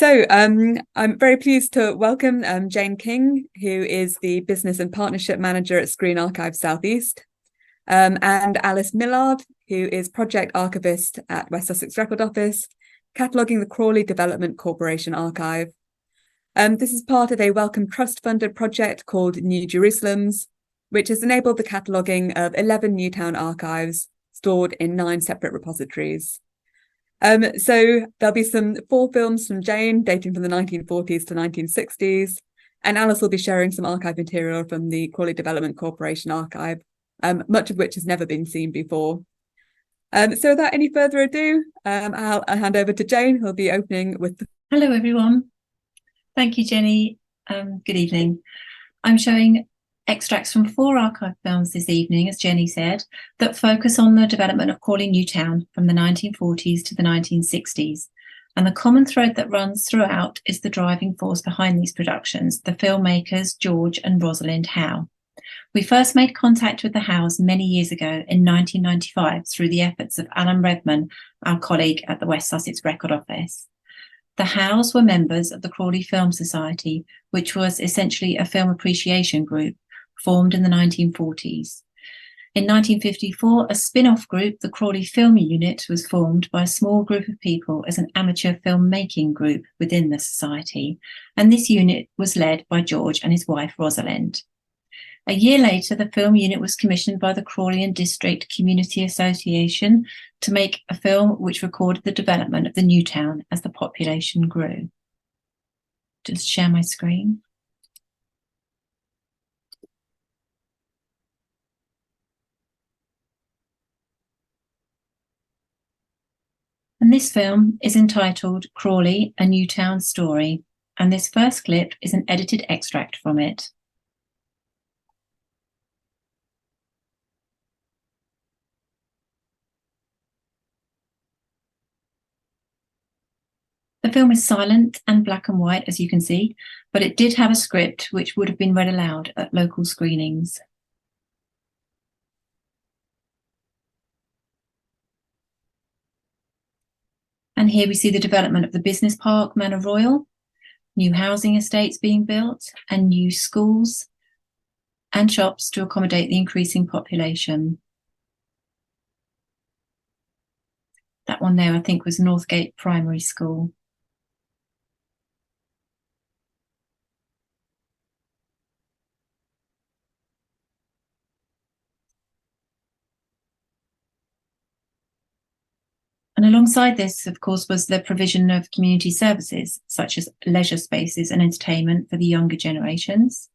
I'm very pleased to welcome Jane King, who is the Business and Partnership Manager at Screen Archive Southeast, and Alice Millard, who is Project Archivist at West Sussex Record Office, cataloguing the Crawley Development Corporation Archive. This is part of a Wellcome Trust-funded project called New Jerusalems, which has enabled the cataloguing of 11 Newtown archives stored in 9 separate repositories. So there'll be 4 films from Jane dating from the 1940s to 1960s, and Alice will be sharing some archive material from the Crawley Development Corporation archive, much of which has never been seen before. So without any further ado, I'll hand over to Jane, who'll be opening with Hello everyone. Thank you, Jenny. Good evening. I'm showing extracts from 4 archive films this evening, as Jenny said, that focus on the development of Crawley New Town from the 1940s to the 1960s. And the common thread that runs throughout is the driving force behind these productions, the filmmakers George and Rosalind Howe. We first made contact with the Howes many years ago in 1995 through the efforts of Alan Redman, our colleague at the West Sussex Record Office. The Howes were members of the Crawley Film Society, which was essentially a film appreciation group formed in the 1940s. In 1954, a spin-off group, the Crawley Film Unit, was formed by a small group of people as an amateur filmmaking group within the society, and this unit was led by George and his wife Rosalind. A year later, the film unit was commissioned by the Crawley and District Community Association to make a film which recorded the development of the new town as the population grew. Just share my screen. And this film is entitled Crawley, A New Town Story, and this first clip is an edited extract from it. The film is silent and black and white, as you can see, but it did have a script which would have been read aloud at local screenings. And here we see the development of the business park, Manor Royal, new housing estates being built, and new schools and shops to accommodate the increasing population. That one there, I think, was Northgate Primary School. And alongside this, of course, was the provision of community services, such as leisure spaces and entertainment for the younger generations.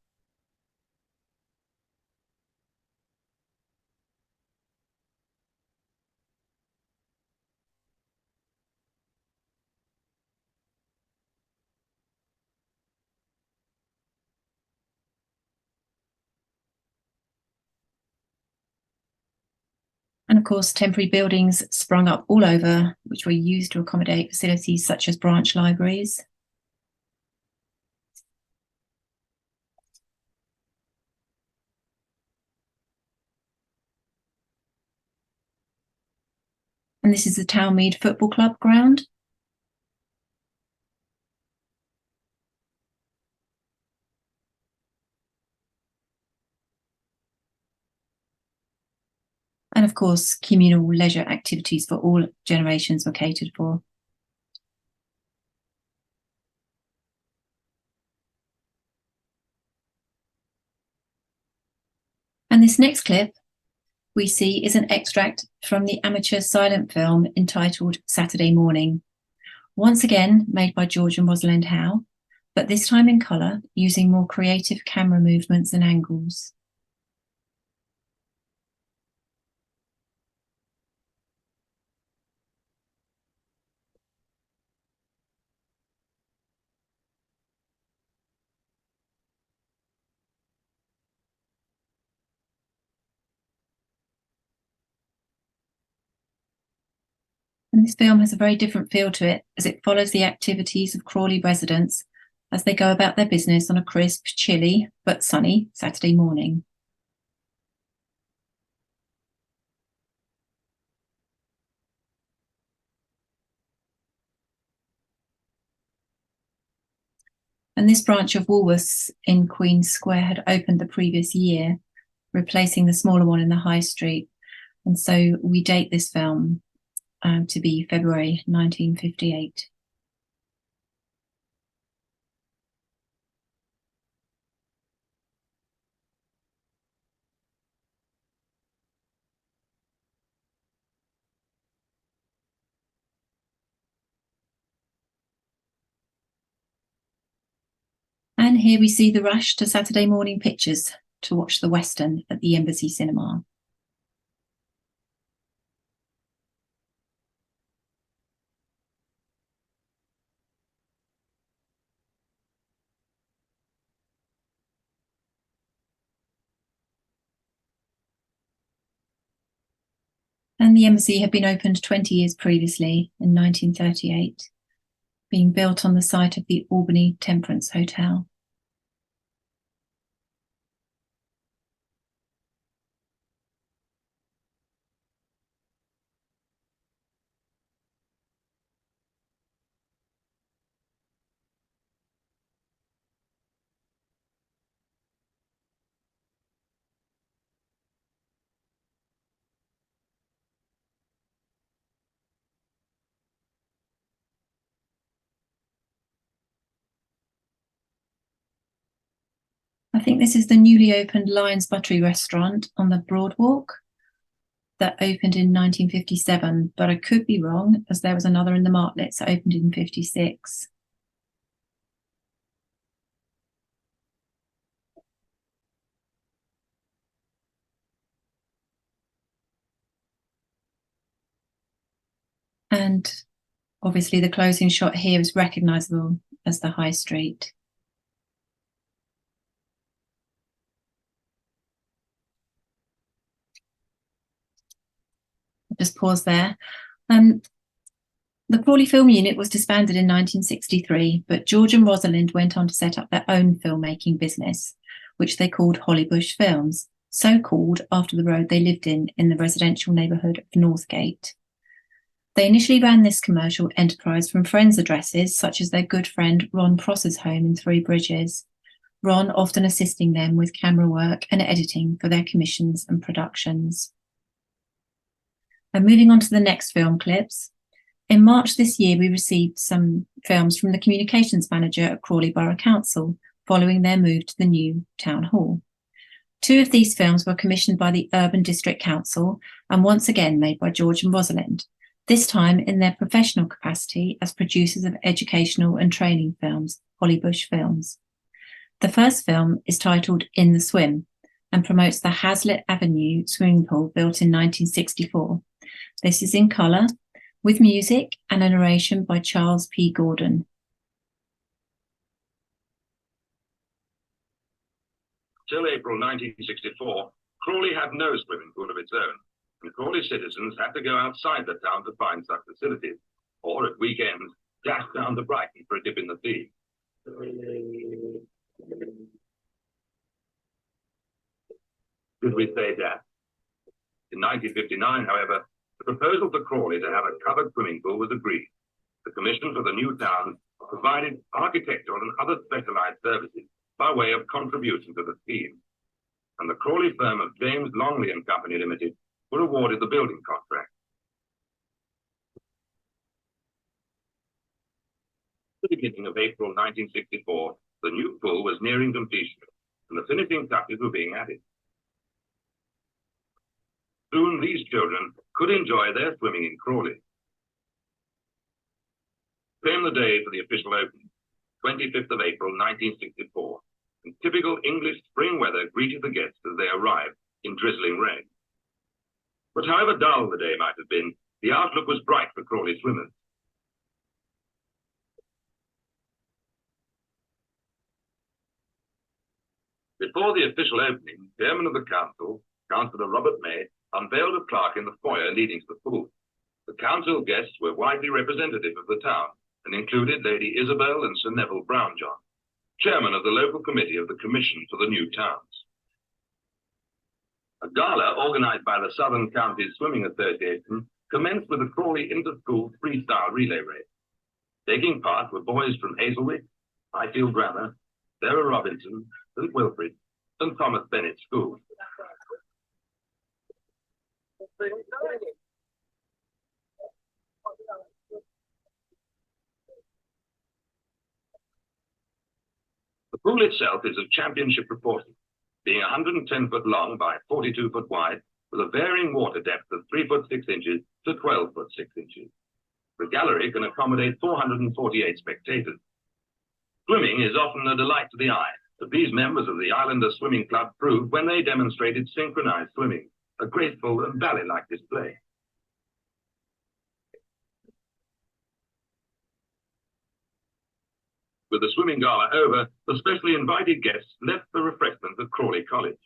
And of course, temporary buildings sprung up all over, which were used to accommodate facilities such as branch libraries. And this is the Townmead Football Club ground. And of course, communal leisure activities for all generations were catered for. And this next clip we see is an extract from the amateur silent film entitled Saturday Morning, once again made by George and Rosalind Howe, but this time in colour, using more creative camera movements and angles. And this film has a very different feel to it, as it follows the activities of Crawley residents as they go about their business on a crisp, chilly, but sunny Saturday morning. And this branch of Woolworths in Queen's Square had opened the previous year, replacing the smaller one in the High Street. And so we date this film to be February 1958. And here we see the rush to Saturday morning pictures to watch the Western at the Embassy Cinema. And the Embassy had been opened 20 years previously in 1938, being built on the site of the Albany Temperance Hotel. I think this is the newly opened Lions Buttery restaurant on the Broadwalk that opened in 1957, but I could be wrong, as there was another in the Martlets that opened in 56. And obviously the closing shot here is recognisable as the High Street. Just pause there. The Crawley Film Unit was disbanded in 1963, but George and Rosalind went on to set up their own filmmaking business, which they called Hollybush Films, so called after the road they lived in the residential neighbourhood of Northgate. They initially ran this commercial enterprise from friends' addresses, such as their good friend Ron Prosser's home in Three Bridges, Ron often assisting them with camera work and editing for their commissions and productions. And moving on to the next film clips. In March this year, we received some films from the communications manager at Crawley Borough Council following their move to the new town hall. 2 of these films were commissioned by the Urban District Council and once again made by George and Rosalind, this time in their professional capacity as producers of educational and training films, Hollybush Films. The first film is titled In the Swim and promotes the Hazlitt Avenue swimming pool built in 1964. This is in colour, with music and a narration by Charles P. Gordon. Till April 1964, Crawley had no swimming pool of its own, and Crawley citizens had to go outside the town to find such facilities, or at weekends, dash down to Brighton for a dip in the sea. Should we say that? In 1959, however, the proposal for Crawley to have a covered swimming pool was agreed. The Commission for the New Town provided architectural and other specialised services by way of contribution to the scheme, and the Crawley firm of James Longley and Company Limited were awarded the building contract. At the beginning of April 1964, the new pool was nearing completion, and the finishing touches were being added. Soon these children could enjoy their swimming in Crawley. Came the day for the official opening, 25th of April 1964, and typical English spring weather greeted the guests as they arrived in drizzling rain. But however dull the day might have been, the outlook was bright for Crawley swimmers. Before the official opening, Chairman of the Council, Councillor Robert May, unveiled a plaque in the foyer leading to the pool. The council guests were widely representative of the town and included Lady Isabel and Sir Neville Brownjohn, chairman of the local committee of the Commission for the New Towns. A gala organised by the Southern Counties Swimming Association commenced with a Crawley inter-school freestyle relay race. Taking part were boys from Hazelwick, Highfield Grammar, Sarah Robinson, St Wilfrid, and Thomas Bennett School. The pool itself is of championship proportions, being 110 foot long by 42 foot wide, with a varying water depth of 3 foot 6 inches to 12 foot 6 inches. The gallery can accommodate 448 spectators. Swimming is often a delight to the eye, but these members of the Islander Swimming Club proved when they demonstrated synchronized swimming, a graceful and ballet-like display. With the swimming gala over, the specially invited guests left for refreshments at Crawley College.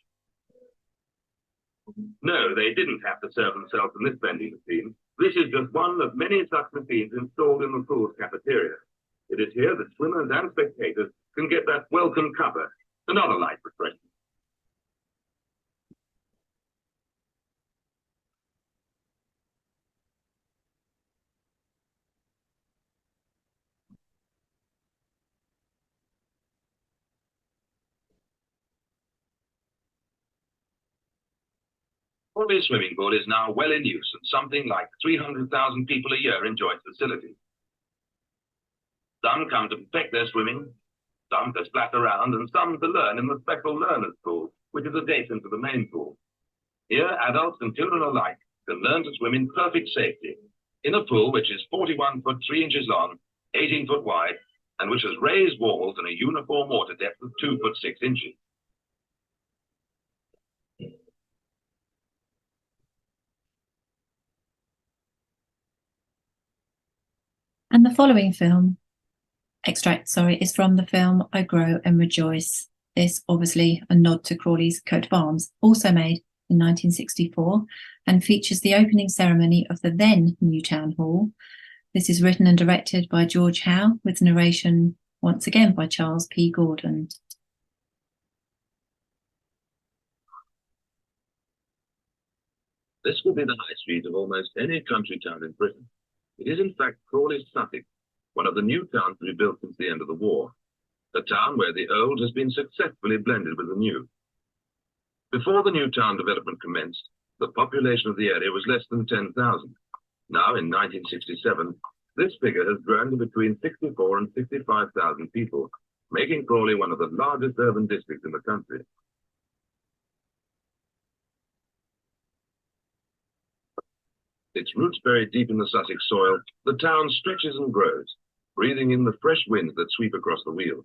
No, they didn't have to serve themselves in this vending machine. This is just one of many such machines installed in the pool's cafeteria. It is here that swimmers and spectators can get that welcome cuppa and other light refreshments. Crawley swimming pool is now well in use, and something like 300,000 people a year enjoy the facility. Some come to perfect their swimming, some to splash around, and some to learn in the special learners' pool, which is adjacent to the main pool. Here, adults and children alike can learn to swim in perfect safety, in a pool which is 41 foot 3 inches long, 18 foot wide, and which has raised walls and a uniform water depth of 2 foot 6 inches. And the following extract, is from the film I Grow and Rejoice. This obviously a nod to Crawley's coat of arms, also made in 1964, and features the opening ceremony of the then New Town Hall. This is written and directed by George Howe, with narration once again by Charles P. Gordon. This will be the high street of almost any country town in Britain. It is in fact Crawley, Sussex, one of the new towns to be built since the end of the war, a town where the old has been successfully blended with the new. Before the new town development commenced, the population of the area was less than 10,000. Now, in 1967, this figure has grown to between 64 and 65,000 people, making Crawley one of the largest urban districts in the country. Its roots buried deep in the Sussex soil, the town stretches and grows, breathing in the fresh winds that sweep across the weald.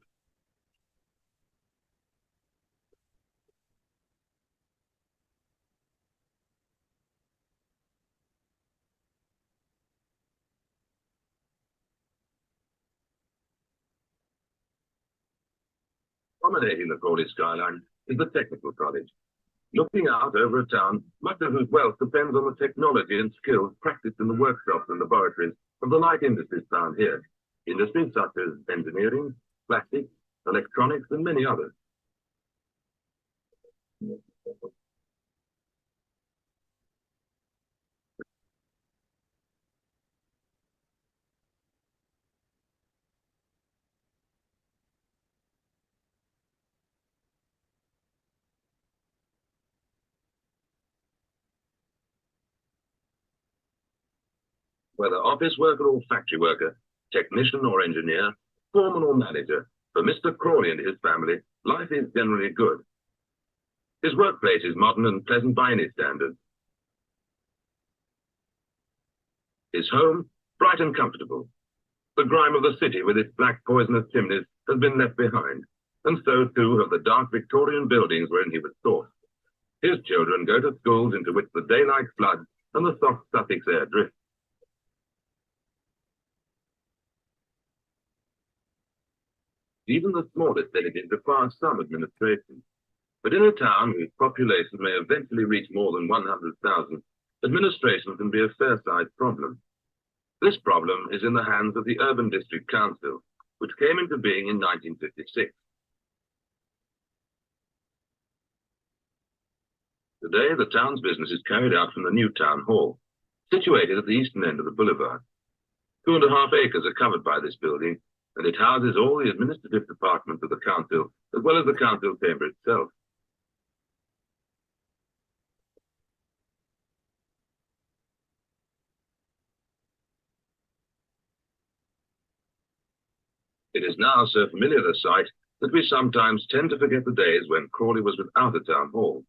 Dominating the Crawley skyline is the Technical College. Looking out over a town, much of whose wealth depends on the technology and skills practiced in the workshops and laboratories of the light industries found here. Industries such as engineering, plastics, electronics, and many others. Whether office worker or factory worker, technician or engineer, foreman or manager, for Mr. Crawley and his family, life is generally good. His workplace is modern and pleasant by any standards. His home, bright and comfortable. The grime of the city with its black poisonous chimneys has been left behind, and so too have the dark Victorian buildings wherein he was taught. His children go to schools into which the daylight floods and the soft Sussex air drifts. Even the smallest villages require some administration. But in a town whose population may eventually reach more than 100,000, administration can be a fair-sized problem. This problem is in the hands of the Urban District Council, which came into being in 1956. Today, the town's business is carried out from the New Town Hall, situated at the eastern end of the boulevard. 2.5 acres are covered by this building, and it houses all the administrative departments of the council, as well as the council chamber itself. It is now so familiar a sight that we sometimes tend to forget the days when Crawley was without a town hall,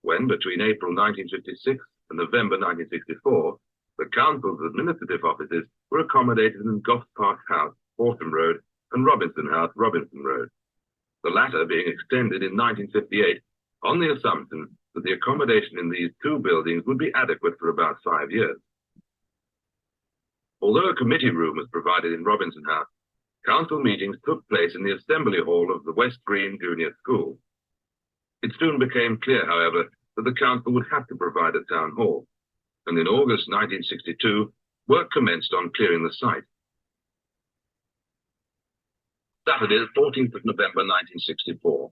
when between April 1956 and November 1964, the council's administrative offices were accommodated in Gough Park House, Horsham Road, and Robinson House, Robinson Road, the latter being extended in 1958 on the assumption that the accommodation in these two buildings would be adequate for about 5 years. Although a committee room was provided in Robinson House, council meetings took place in the assembly hall of the West Green Junior School. It soon became clear, however, that the council would have to provide a town hall, and in August 1962, work commenced on clearing the site. Saturday, 14th of November 1964.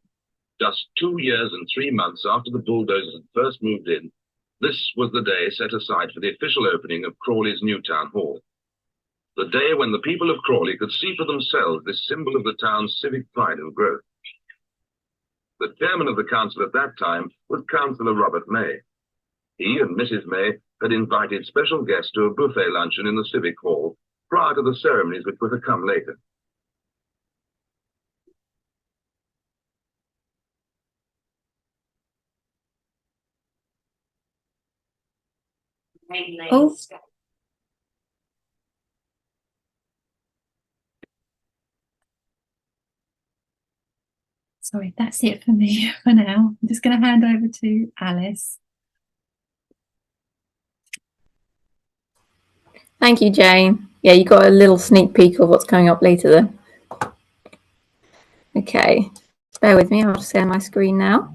Just 2 years and 3 months after the bulldozers had first moved in, this was the day set aside for the official opening of Crawley's New Town Hall. The day when the people of Crawley could see for themselves this symbol of the town's civic pride and growth. The chairman of the council at that time was Councillor Robert May. He and Mrs. May had invited special guests to a buffet luncheon in the civic hall prior to the ceremonies which were to come later. Oh. Sorry, that's it for me for now. I'm just going to hand over to Alice. Thank you, Jane. Yeah, you got a little sneak peek of what's coming up later then. Okay, bear with me, I'll just share my screen now.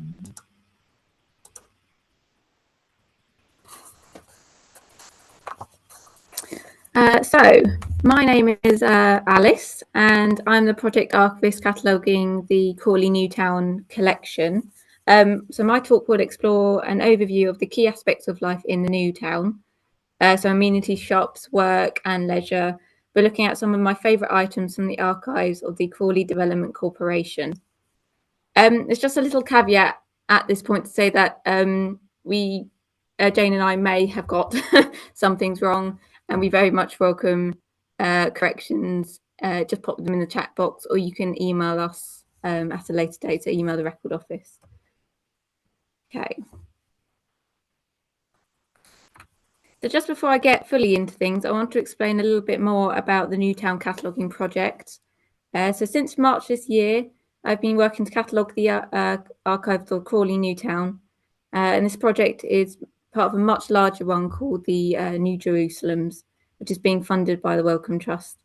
So, my name is Alice, and I'm the project archivist cataloguing the Crawley New Town collection. So my talk will explore an overview of the key aspects of life in the new town. So amenities, shops, work and leisure. We're looking at some of my favourite items from the archives of the Crawley Development Corporation. There's just a little caveat at this point to say that Jane and I may have got some things wrong, and we very much welcome corrections. Just pop them in the chat box, or you can email us at a later date, so email the record office. Okay. So just before I get fully into things, I want to explain a little bit more about the Newtown cataloguing project. So since March this year, I've been working to catalogue the archives of Crawley New Town, and this project is part of a much larger one called the New Jerusalems, which is being funded by the Wellcome Trust.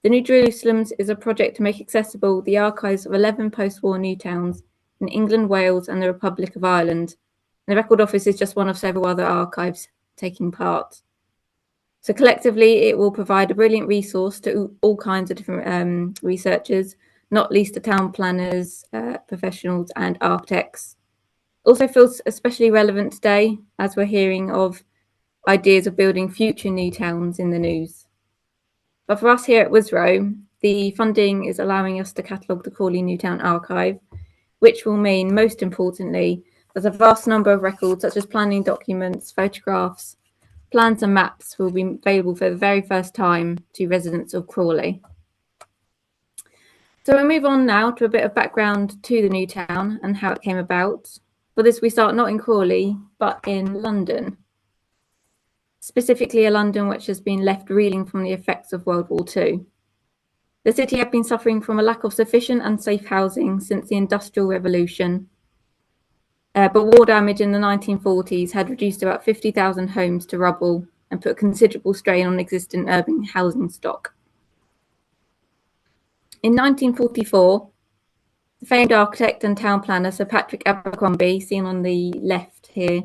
The New Jerusalems is a project to make accessible the archives of 11 post-war new towns in England, Wales and the Republic of Ireland. And the Record Office is just one of several other archives taking part. So collectively, it will provide a brilliant resource to all kinds of different researchers, not least the town planners, professionals and architects. Also feels especially relevant today as we're hearing of ideas of building future new towns in the news. But for us here at Wisrow, the funding is allowing us to catalogue the Crawley New Town archive, which will mean, most importantly, there's a vast number of records such as planning documents, photographs, plans and maps will be available for the very first time to residents of Crawley. So we'll move on now to a bit of background to the new town and how it came about. For this, we start not in Crawley, but in London. Specifically a London which has been left reeling from the effects of World War II. The city had been suffering from a lack of sufficient and safe housing since the Industrial Revolution. But war damage in the 1940s had reduced about 50,000 homes to rubble and put considerable strain on existing urban housing stock. In 1944, the famed architect and town planner Sir Patrick Abercrombie, seen on the left here,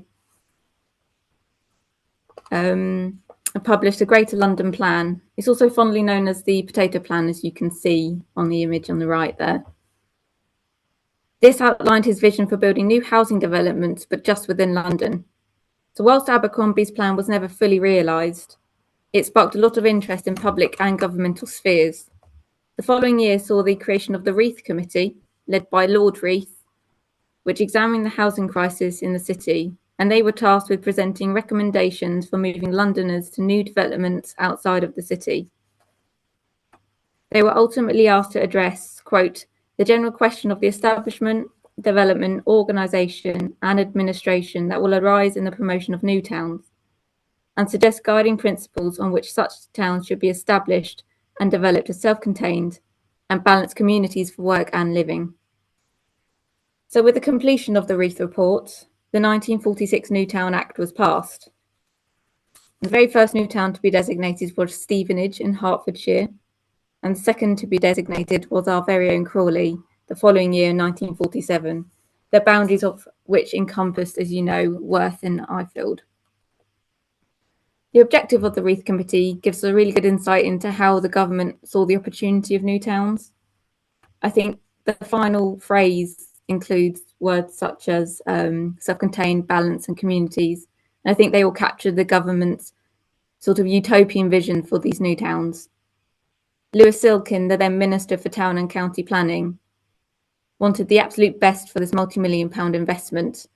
published a Greater London Plan. It's also fondly known as the Potato Plan, as you can see on the image on the right there. This outlined his vision for building new housing developments, but just within London. So whilst Abercrombie's plan was never fully realised, it sparked a lot of interest in public and governmental spheres. The following year saw the creation of the Wreath Committee, led by Lord Wreath, which examined the housing crisis in the city, and they were tasked with presenting recommendations for moving Londoners to new developments outside of the city. They were ultimately asked to address, quote, the general question of the establishment, development, organisation and administration that will arise in the promotion of new towns, and suggest guiding principles on which such towns should be established and developed as self-contained and balanced communities for work and living. So with the completion of the Wreath Report, the 1946 New Town Act was passed. The very first new town to be designated was Stevenage in Hertfordshire, and the second to be designated was our very own Crawley, the following year in 1947, the boundaries of which encompassed, as you know, Worth and Ifield. The objective of the Wreath Committee gives a really good insight into how the government saw the opportunity of new towns. I think the final phrase includes words such as self-contained, balance and communities. And I think they will capture the government's sort of utopian vision for these new towns. Lewis Silkin, the then Minister for Town and County Planning, wanted the absolute best for this multi-million-pound investment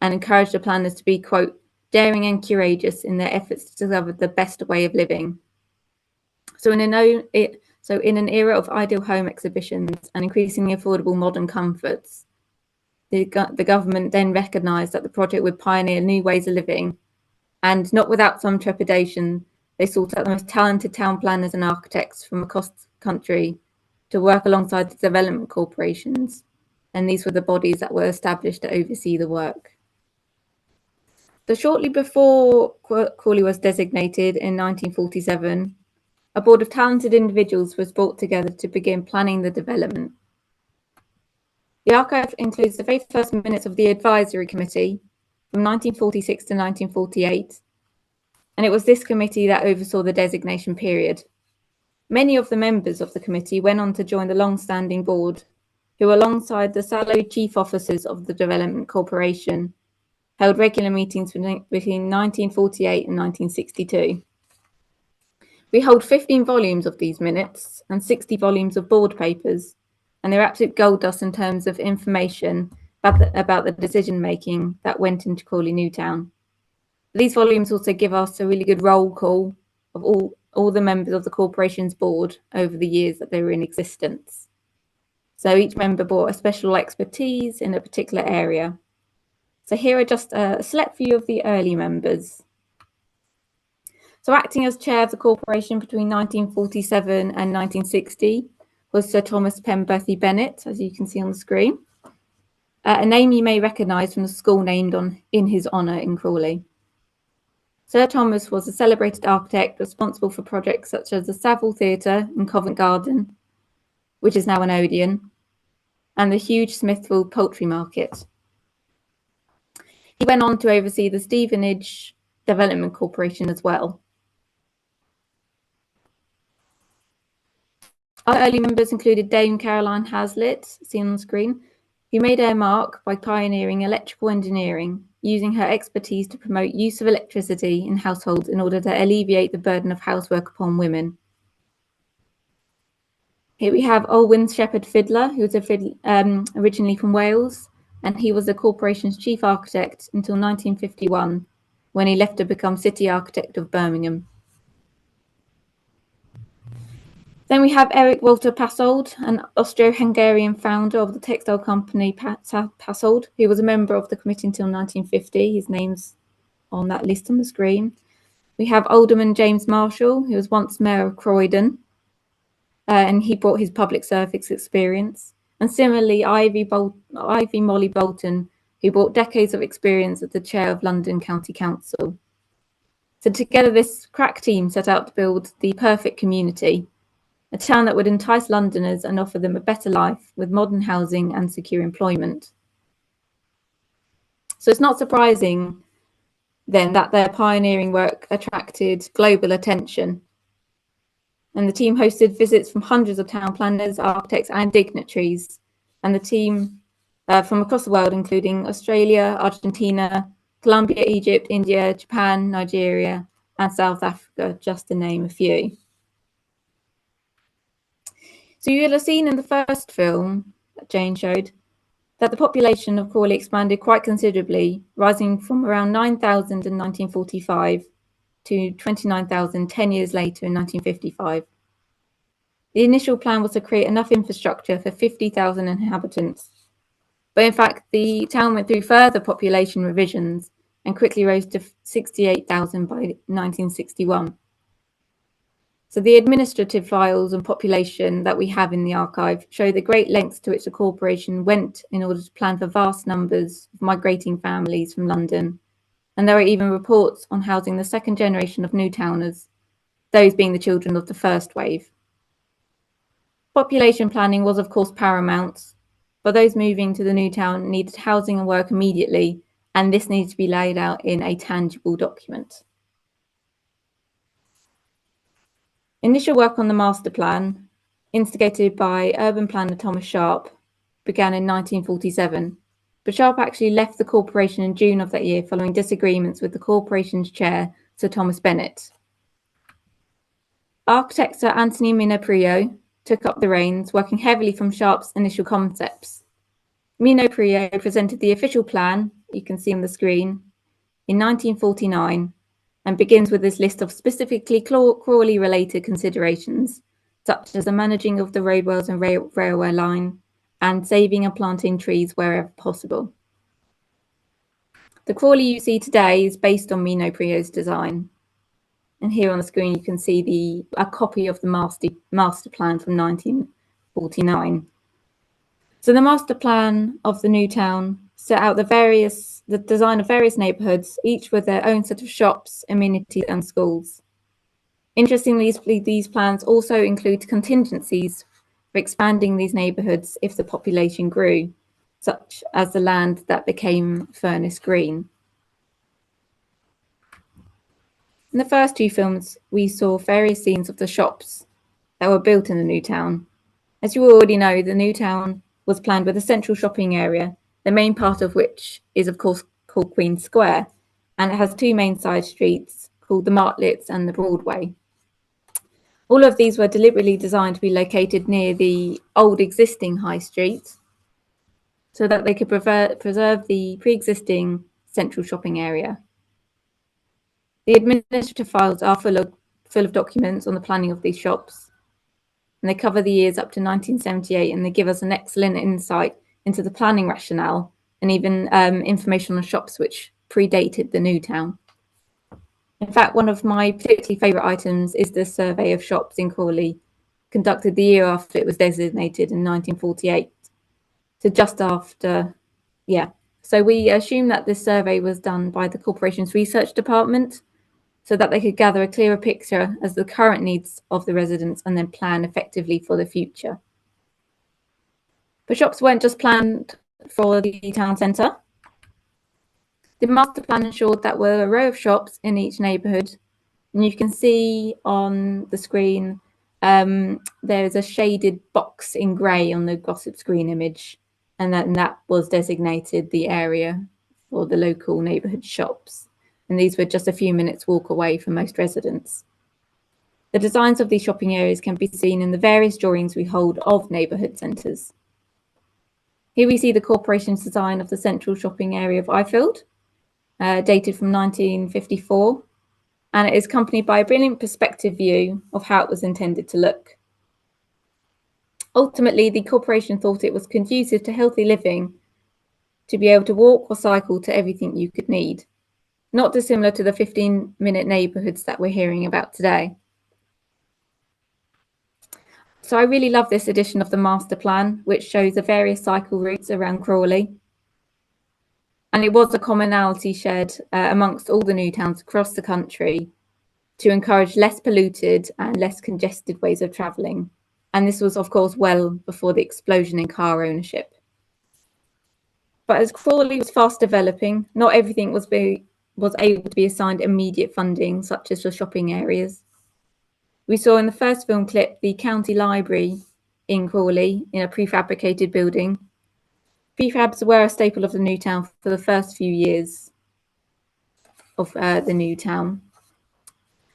and encouraged the planners to be, quote, daring and courageous in their efforts to discover the best way of living. So in an era of ideal home exhibitions and increasingly affordable modern comforts, the government then recognised that the project would pioneer new ways of living, and not without some trepidation, they sought out the most talented town planners and architects from across the country to work alongside the development corporations, and these were the bodies that were established to oversee the work. So shortly before Crawley was designated in 1947, a board of talented individuals was brought together to begin planning the development. The archive includes the very first minutes of the advisory committee from 1946 to 1948, and it was this committee that oversaw the designation period. Many of the members of the committee went on to join the long-standing board, who, alongside the salaried chief officers of the Development Corporation, held regular meetings between 1948 and 1962. We hold 15 volumes of these minutes and 60 volumes of board papers, and they're absolute gold dust in terms of information about the decision-making that went into Crawley New Town. These volumes also give us a really good roll call of all the members of the corporation's board over the years that they were in existence. So each member brought a special expertise in a particular area. So here are just a select few of the early members. So acting as chair of the corporation between 1947 and 1960 was Sir Thomas Penberthy Bennett, as you can see on the screen, a name you may recognise from the school named in his honour in Crawley. Sir Thomas was a celebrated architect responsible for projects such as the Savile Theatre in Covent Garden, which is now an Odeon, and the huge Smithfield Poultry Market. He went on to oversee the Stevenage Development Corporation as well. Our early members included Dame Caroline Hazlitt, seen on the screen, who made her mark by pioneering electrical engineering, using her expertise to promote use of electricity in households in order to alleviate the burden of housework upon women. Here we have Olwyn Shepherd Fiddler, who was originally from Wales, and he was the corporation's chief architect until 1951, when he left to become city architect of Birmingham. Then we have Eric Walter Passold, an Austro-Hungarian founder of the textile company Passold, who was a member of the committee until 1950. His name's on that list on the screen. We have Alderman James Marshall, who was once mayor of Croydon, and he brought his public service experience. And similarly, Ivy Molly Bolton, who brought decades of experience as the chair of London County Council. So together, this crack team set out to build the perfect community, a town that would entice Londoners and offer them a better life with modern housing and secure employment. So it's not surprising then that their pioneering work attracted global attention. And the team hosted visits from hundreds of town planners, architects and dignitaries, and the team from across the world, including Australia, Argentina, Colombia, Egypt, India, Japan, Nigeria and South Africa, just to name a few. So you'll have seen in the first film that Jane showed that the population of Crawley expanded quite considerably, rising from around 9,000 in 1945 to 29,000 10 years later in 1955. The initial plan was to create enough infrastructure for 50,000 inhabitants. But in fact, the town went through further population revisions and quickly rose to 68,000 by 1961. So the administrative files and population that we have in the archive show the great lengths to which the corporation went in order to plan for vast numbers of migrating families from London. And there are even reports on housing the second generation of Newtowners, those being the children of the first wave. Population planning was, of course, paramount, but those moving to the new town needed housing and work immediately, and this needed to be laid out in a tangible document. Initial work on the master plan, instigated by urban planner Thomas Sharp, began in 1947, but Sharp actually left the corporation in June of that year following disagreements with the corporation's chair, Sir Thomas Bennett. Architect Sir Anthony Minno-Priaulx took up the reins, working heavily from Sharp's initial concepts. Minno-Priaulx presented the official plan, you can see on the screen, in 1949, and begins with this list of specifically Crawley-related considerations, such as the managing of the roadways and railway line, and saving and planting trees wherever possible. The Crawley you see today is based on Minno-Priaulx's design. And here on the screen you can see a copy of the master plan from 1949. So the master plan of the new town set out the design of various neighbourhoods, each with their own set of shops, amenities and schools. Interestingly, these plans also include contingencies for expanding these neighbourhoods if the population grew, such as the land that became Furnace Green. In the first two films, we saw various scenes of the shops that were built in the new town. As you already know, the new town was planned with a central shopping area, the main part of which is of course called Queen Square, and it has two main side streets called the Martlets and the Broadway. All of these were deliberately designed to be located near the old existing high street so that they could preserve the pre-existing central shopping area. The administrative files are full of documents on the planning of these shops, and they cover the years up to 1978, and they give us an excellent insight into the planning rationale and even information on shops which predated the new town. In fact, one of my particularly favourite items is the survey of shops in Crawley, conducted the year after it was designated in 1948. So just after, So we assume that this survey was done by the corporation's research department so that they could gather a clearer picture as the current needs of the residents and then plan effectively for the future. But shops weren't just planned for the town centre. The master plan ensured that there were a row of shops in each neighbourhood. And you can see on the screen, there's a shaded box in grey on the gossip screen image. And that was designated the area for the local neighbourhood shops. And these were just a few minutes walk away from most residents. The designs of these shopping areas can be seen in the various drawings we hold of neighbourhood centres. Here we see the corporation's design of the central shopping area of Ifield, dated from 1954, and it is accompanied by a brilliant perspective view of how it was intended to look. Ultimately, the corporation thought it was conducive to healthy living to be able to walk or cycle to everything you could need, not dissimilar to the 15-minute neighbourhoods that we're hearing about today. So I really love this edition of the master plan, which shows the various cycle routes around Crawley. And it was a commonality shared amongst all the new towns across the country to encourage less polluted and less congested ways of travelling. And this was, of course, well before the explosion in car ownership. But as Crawley was fast developing, not everything was able to be assigned immediate funding, such as for shopping areas. We saw in the first film clip the county library in Crawley in a prefabricated building. Prefabs were a staple of the new town for the first few years of the new town.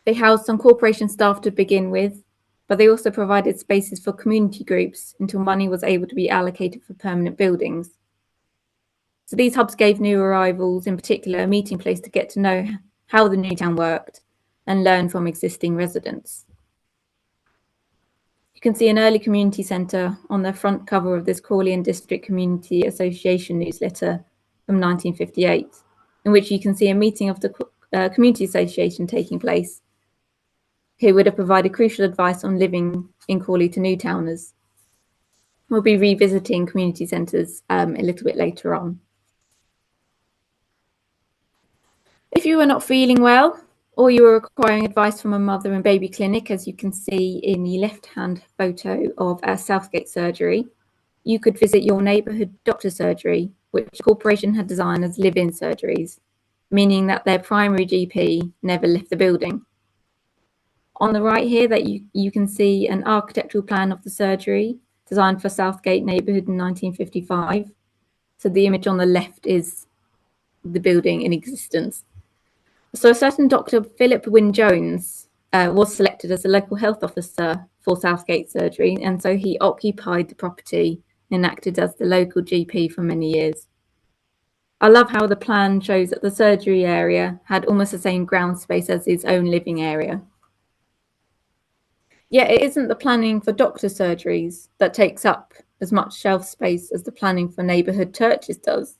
They housed some corporation staff to begin with, but they also provided spaces for community groups until money was able to be allocated for permanent buildings. So these hubs gave new arrivals, in particular, a meeting place to get to know how the new town worked and learn from existing residents. You can see an early community centre on the front cover of this Crawley and District Community Association newsletter from 1958, in which you can see a meeting of the Community Association taking place, who would have provided crucial advice on living in Crawley to new towners. We'll be revisiting community centres a little bit later on. If you were not feeling well, or you were requiring advice from a mother and baby clinic, as you can see in the left-hand photo of our Southgate surgery, you could visit your neighbourhood doctor's surgery, which the corporation had designed as live-in surgeries, meaning that their primary GP never left the building. On the right here, that you can see an architectural plan of the surgery designed for Southgate neighbourhood in 1955. So the image on the left is the building in existence. So a certain Dr. Philip Wynne-Jones was selected as the local health officer for Southgate surgery, and so he occupied the property and acted as the local GP for many years. I love how the plan shows that the surgery area had almost the same ground space as his own living area. Yet it isn't the planning for doctor surgeries that takes up as much shelf space as the planning for neighbourhood churches does.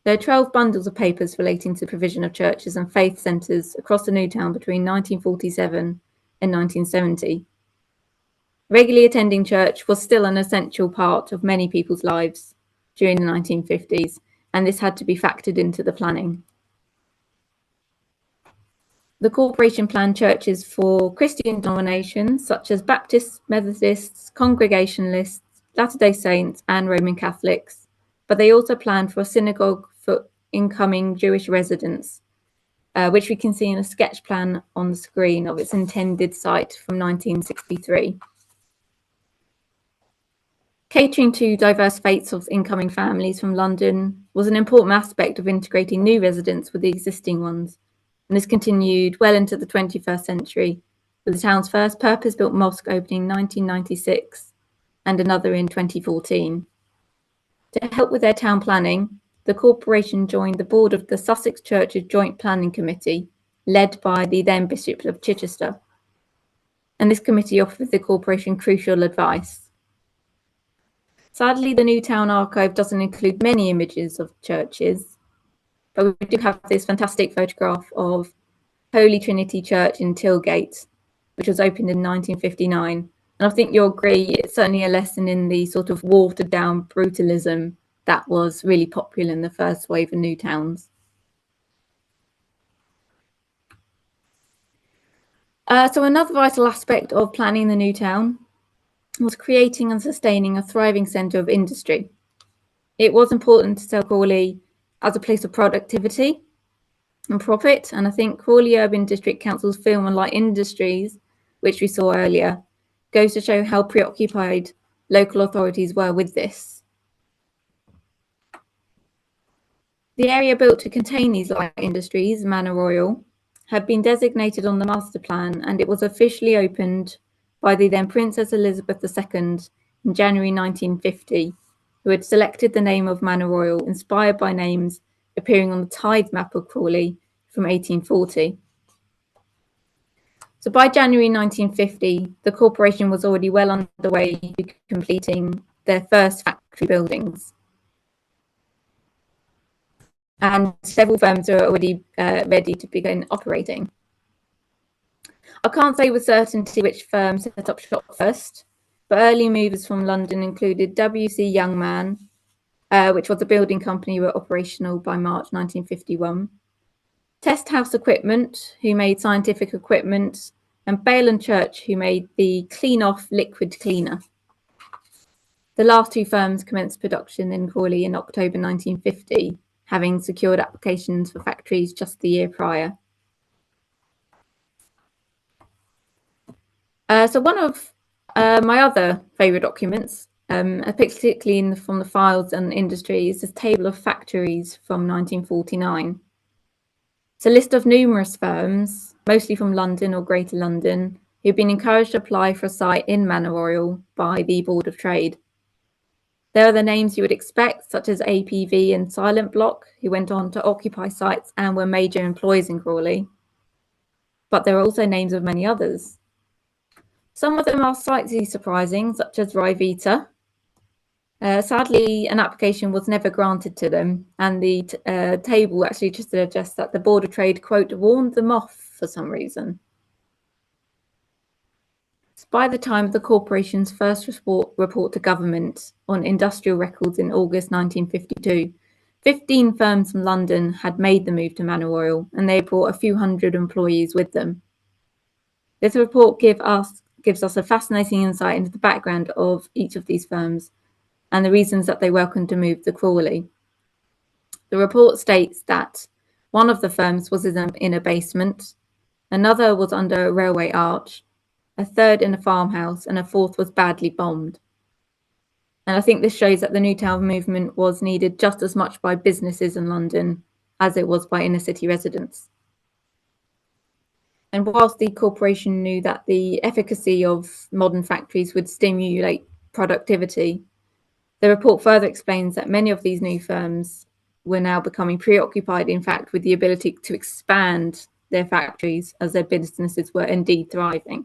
There are 12 bundles of papers relating to the provision of churches and faith centres across the new town between 1947 and 1970. Regularly attending church was still an essential part of many people's lives during the 1950s, and this had to be factored into the planning. The corporation planned churches for Christian denominations such as Baptists, Methodists, Congregationalists, Latter-day Saints and Roman Catholics, but they also planned for a synagogue for incoming Jewish residents, which we can see in a sketch plan on the screen of its intended site from 1963. Catering to diverse faiths of incoming families from London was an important aspect of integrating new residents with the existing ones, and this continued well into the 21st century, with the town's first purpose-built mosque opening in 1996 and another in 2014. To help with their town planning, the corporation joined the board of the Sussex Churches Joint Planning Committee, led by the then Bishop of Chichester. And this committee offered the corporation crucial advice. Sadly, the New Town archive doesn't include many images of churches, but we do have this fantastic photograph of Holy Trinity Church in Tilgate, which was opened in 1959. And I think you'll agree it's certainly a lesson in the sort of watered down brutalism that was really popular in the first wave of new towns. So another vital aspect of planning the new town was creating and sustaining a thriving centre of industry. It was important to sell Crawley as a place of productivity and profit, and I think Crawley Urban District Council's film and light industries, which we saw earlier, goes to show how preoccupied local authorities were with this. The area built to contain these light industries, Manor Royal, had been designated on the master plan, and it was officially opened by the then Princess Elizabeth II in January 1950, who had selected the name of Manor Royal inspired by names appearing on the tithe map of Crawley from 1840. So by January 1950, the corporation was already well underway to completing their first factory buildings. And several firms are already ready to begin operating. I can't say with certainty which firm set up shop first, but early movers from London included W.C. Youngman, which was a building company who were operational by March 1951, Test House Equipment, who made scientific equipment, and Bale & Church, who made the Clean Off liquid cleaner. The last two firms commenced production in Crawley in October 1950, having secured applications for factories just the year prior. So one of my other favourite documents, particularly from the files and industry, is this table of factories from 1949. It's a list of numerous firms, mostly from London or Greater London, who'd been encouraged to apply for a site in Manor Royal by the Board of Trade. There are the names you would expect, such as APV and Silent Block, who went on to occupy sites and were major employers in Crawley. But there are also names of many others. Some of them are slightly surprising, such as Ryvita. Sadly, an application was never granted to them, and the table actually just suggests that the Board of Trade, quote, warned them off for some reason. By the time of the corporation's first report to government on industrial records in August 1952, 15 firms from London had made the move to Manor Royal, and they brought a few hundred employees with them. This report gives us a fascinating insight into the background of each of these firms and the reasons that they welcomed to move to Crawley. The report states that one of the firms was in a basement, another was under a railway arch, a third in a farmhouse, and a fourth was badly bombed. And I think this shows that the New Town movement was needed just as much by businesses in London as it was by inner city residents. And whilst the corporation knew that the efficacy of modern factories would stimulate productivity, the report further explains that many of these new firms were now becoming preoccupied, in fact, with the ability to expand their factories as their businesses were indeed thriving.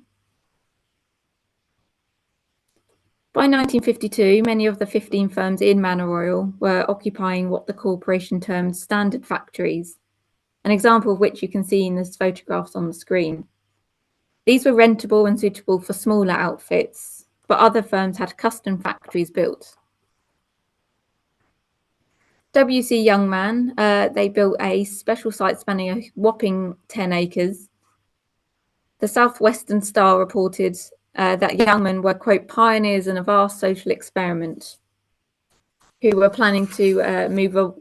By 1952, many of the 15 firms in Manor Royal were occupying what the corporation termed standard factories, an example of which you can see in these photographs on the screen. These were rentable and suitable for smaller outfits, but other firms had custom factories built. W.C. Youngman, they built a special site spanning a whopping 10 acres. The Southwestern Star reported that Youngman were, quote, pioneers in a vast social experiment who were planning to move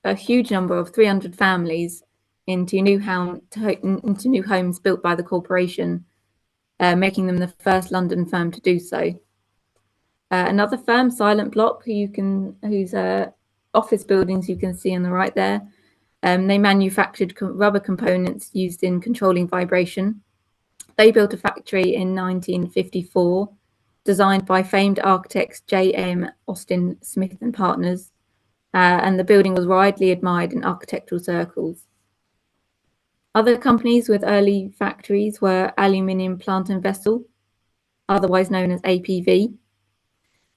a huge number of 300 families into new homes built by the corporation, making them the first London firm to do so. Another firm, Silent Block, whose office buildings you can see on the right there, they manufactured rubber components used in controlling vibration. They built a factory in 1954, designed by famed architects J.M. Austin Smith and Partners, and the building was widely admired in architectural circles. Other companies with early factories were Aluminium Plant and Vessel, otherwise known as APV,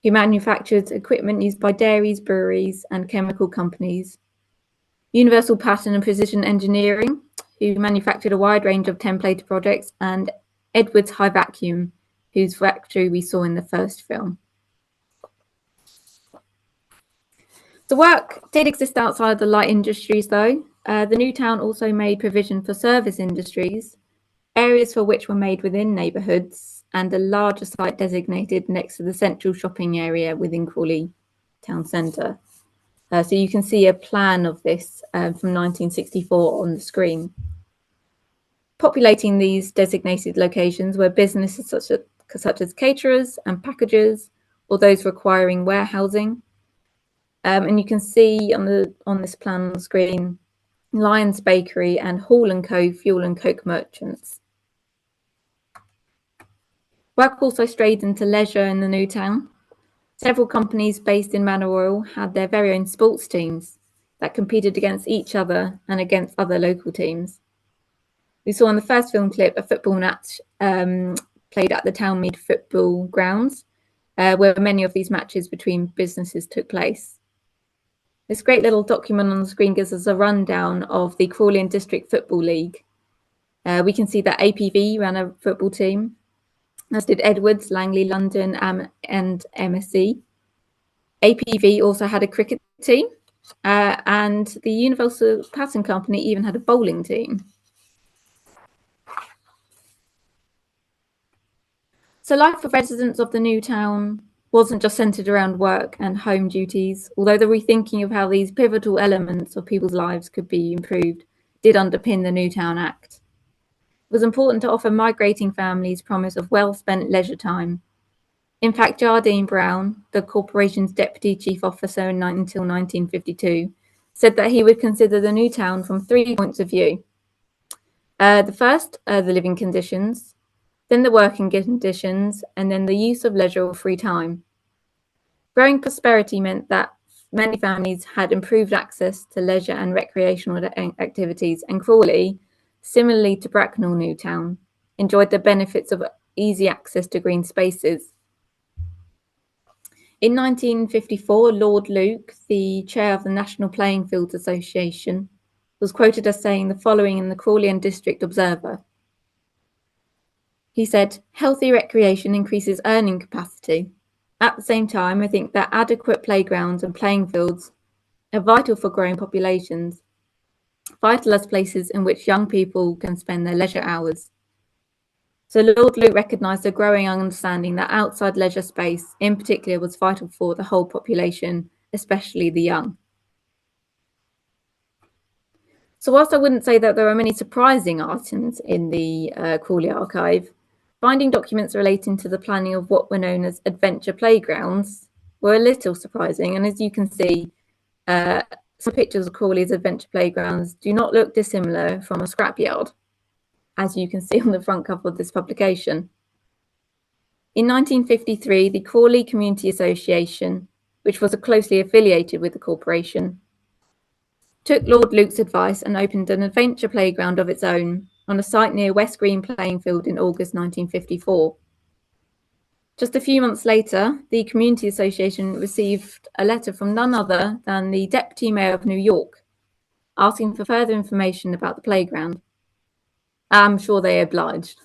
who manufactured equipment used by dairies, breweries, and chemical companies. Universal Pattern and Precision Engineering, who manufactured a wide range of templated projects, and Edwards High Vacuum, whose factory we saw in the first film. The work did exist outside the light industries, though. The New Town also made provision for service industries, areas for which were made within neighbourhoods, and a larger site designated next to the central shopping area within Crawley Town Centre. So you can see a plan of this from 1964 on the screen. Populating these designated locations were businesses such as caterers and packagers, or those requiring warehousing. And you can see on this plan on the screen, Lyons Bakery and Hall & Co. Fuel and Coke merchants. Work also strayed into leisure in the New Town. Several companies based in Manor Royal had their very own sports teams that competed against each other and against other local teams. We saw in the first film clip a football match played at the Townmead football grounds, where many of these matches between businesses took place. This great little document on the screen gives us a rundown of the Crawley and District Football League. We can see that APV ran a football team, as did Edwards, Langley, London, and MSC. APV also had a cricket team, and the Universal Pattern Company even had a bowling team. So life for residents of the New Town wasn't just centred around work and home duties, although the rethinking of how these pivotal elements of people's lives could be improved did underpin the New Town Act. It was important to offer migrating families promise of well-spent leisure time. In fact, Jardine Brown, the corporation's deputy chief officer until 1952, said that he would consider the New Town from 3 points of view. The first, the living conditions. then the working conditions, and then the use of leisure or free time. Growing prosperity meant that many families had improved access to leisure and recreational activities, and Crawley, similarly to Bracknell New Town, enjoyed the benefits of easy access to green spaces. In 1954, Lord Luke, the chair of the National Playing Fields Association, was quoted as saying the following in the Crawley and District Observer. He said, "Healthy recreation increases earning capacity. At the same time, I think that adequate playgrounds and playing fields are vital for growing populations, vital as places in which young people can spend their leisure hours." So Lord Luke recognised a growing understanding that outside leisure space in particular was vital for the whole population, especially the young. So whilst I wouldn't say that there are many surprising items in the Crawley archive, finding documents relating to the planning of what were known as adventure playgrounds were a little surprising. And as you can see, some pictures of Crawley's adventure playgrounds do not look dissimilar from a scrapyard, as you can see on the front cover of this publication. In 1953, the Crawley Community Association, which was closely affiliated with the corporation, took Lord Luke's advice and opened an adventure playground of its own on a site near West Green Playing Field in August 1954. Just a few months later, the Community Association received a letter from none other than the Deputy Mayor of New York, asking for further information about the playground. I'm sure they obliged.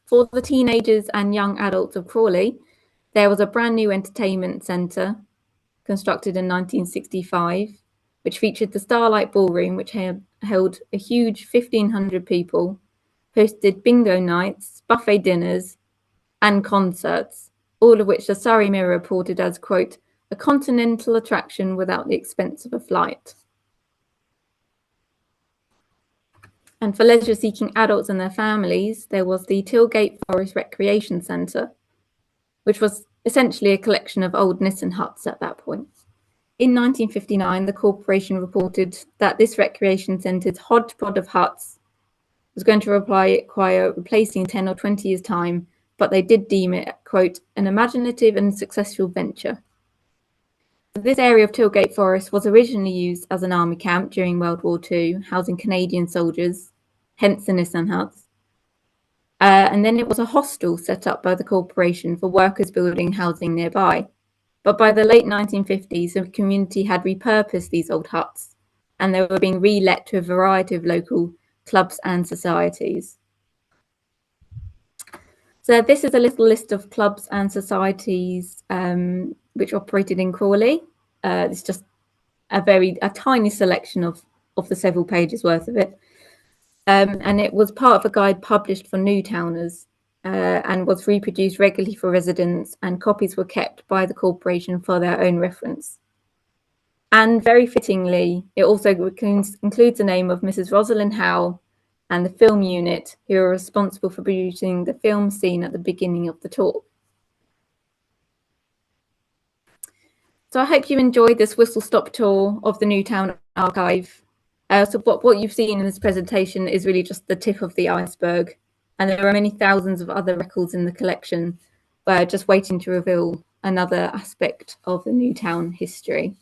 For the teenagers and young adults of Crawley, there was a brand new entertainment centre constructed in 1965, which featured the Starlight Ballroom, which held a huge 1,500 people, hosted bingo nights, buffet dinners, and concerts, all of which the Surrey Mirror reported as, quote, "a continental attraction without the expense of a flight." And for leisure-seeking adults and their families, there was the Tilgate Forest Recreation Centre, which was essentially a collection of old Nissen huts at that point. In 1959, the corporation reported that this recreation centre's hodgepodge of huts was going to require replacing in 10 or 20 years' time, but they did deem it, quote, "an imaginative and successful venture." This area of Tilgate Forest was originally used as an army camp during World War II, housing Canadian soldiers, hence the Nissen huts. And then it was a hostel set up by the corporation for workers building housing nearby. But by the late 1950s, the community had repurposed these old huts, and they were being re-let to a variety of local clubs and societies. So this is a little list of clubs and societies which operated in Crawley. It's just a tiny selection of the several pages worth of it. And it was part of a guide published for new towners and was reproduced regularly for residents, and copies were kept by the corporation for their own reference. And very fittingly, it also includes the name of Mrs. Rosalind Howe and the film unit, who are responsible for producing the film scene at the beginning of the tour. So I hope you enjoyed this whistle-stop tour of the Newtown archive. So what you've seen in this presentation is really just the tip of the iceberg, and there are many thousands of other records in the collection just waiting to reveal another aspect of the Newtown history.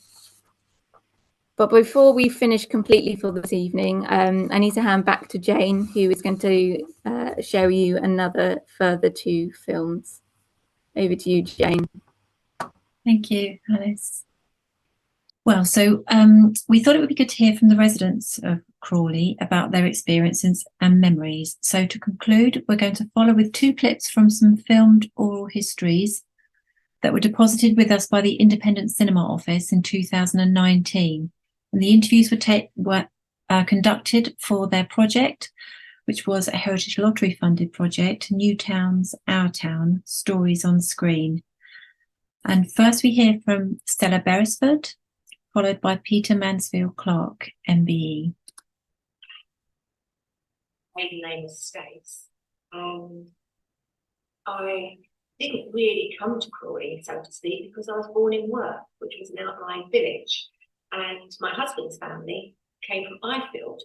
But before we finish completely for this evening, I need to hand back to Jane, who is going to show you another further two films. Over to you, Jane. Thank you, Alice. Well, so we thought it would be good to hear from the residents of Crawley about their experiences and memories. So to conclude, we're going to follow with two clips from some filmed oral histories that were deposited with us by the Independent Cinema Office in 2019. And the interviews were conducted for their project, which was a Heritage Lottery funded project, Newtown's Our Town, Stories on Screen. And first we hear from Stella Beresford, followed by Peter Mansfield Clark, MBE. Maiden name is Stace. I didn't really come to Crawley, so to speak, because I was born in Worth, which was an outlying village. And my husband's family came from Ifield,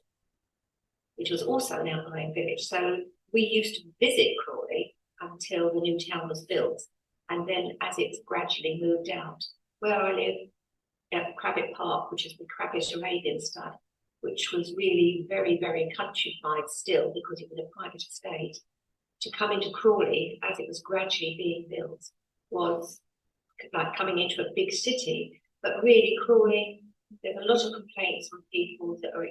which was also an outlying village. So we used to visit Crawley until the new town was built. And then as it's gradually moved out, where I live at Crabbit Park, which is the Crabbish Arabian stud, which was really very, very countrified still because it was a private estate, to come into Crawley as it was gradually being built was like coming into a big city. But really Crawley, there's a lot of complaints from people that are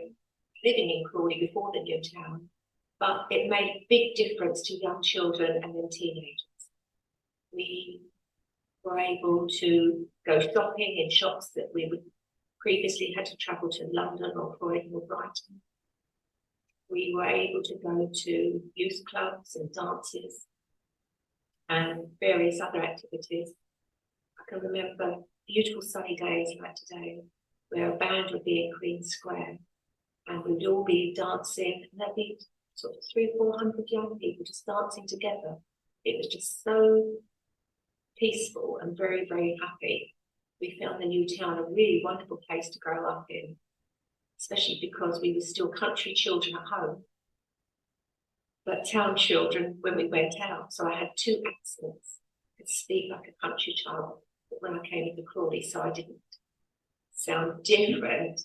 living in Crawley before the new town, but it made a big difference to young children and then teenagers. We were able to go shopping in shops that we would previously had to travel to London or Croydon or Brighton. We were able to go to youth clubs and dances and various other activities. I can remember beautiful sunny days like today, where a band would be in Queen Square and we'd all be dancing, and there'd be sort of 300-400 young people just dancing together. It was just so peaceful and very, very happy. We found the new town a really wonderful place to grow up in, especially because we were still country children at home, but town children when we went out. So I had 2 accents. I could speak like a country child, but when I came into Crawley, so I didn't sound different,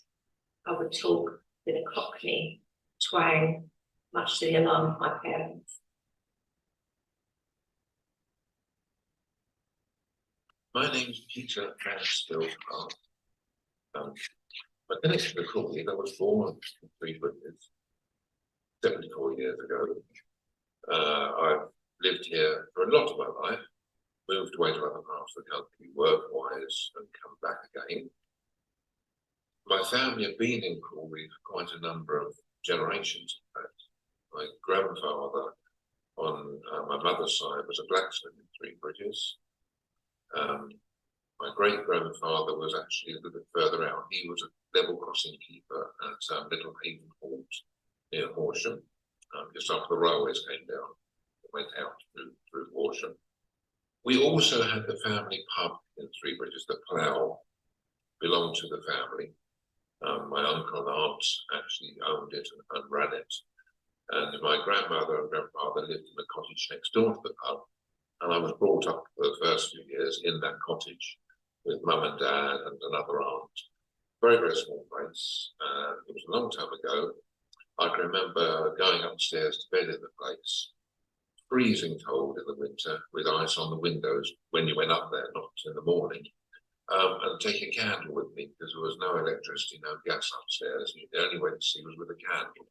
I would talk with a Cockney twang, much to the alarm of my parents. My name's Peter Mansfield. My connection to Crawley, I was born in Three Bridges 74 years ago. I've lived here for a lot of my life, moved away to other parts of the country work-wise and come back again. My family have been in Crawley for quite a number of generations, in fact. My grandfather on my mother's side was a blacksmith in Three Bridges. My great-grandfather was actually a little bit further out. He was a level crossing keeper at Middle Haven Halt near Horsham, just after the railways came down and went out through Horsham. We also had the family pub in Three Bridges. The Plough belonged to the family. My uncle and aunt actually owned it and ran it. And my grandmother and grandfather lived in a cottage next door to the pub. And I was brought up for the first few years in that cottage with mum and dad and another aunt. Very, very small place. It was a long time ago. I can remember going upstairs to bed in the place, freezing cold in the winter with ice on the windows when you went up there, not in the morning, and taking a candle with me because there was no electricity, no gas upstairs. The only way to see was with a candle.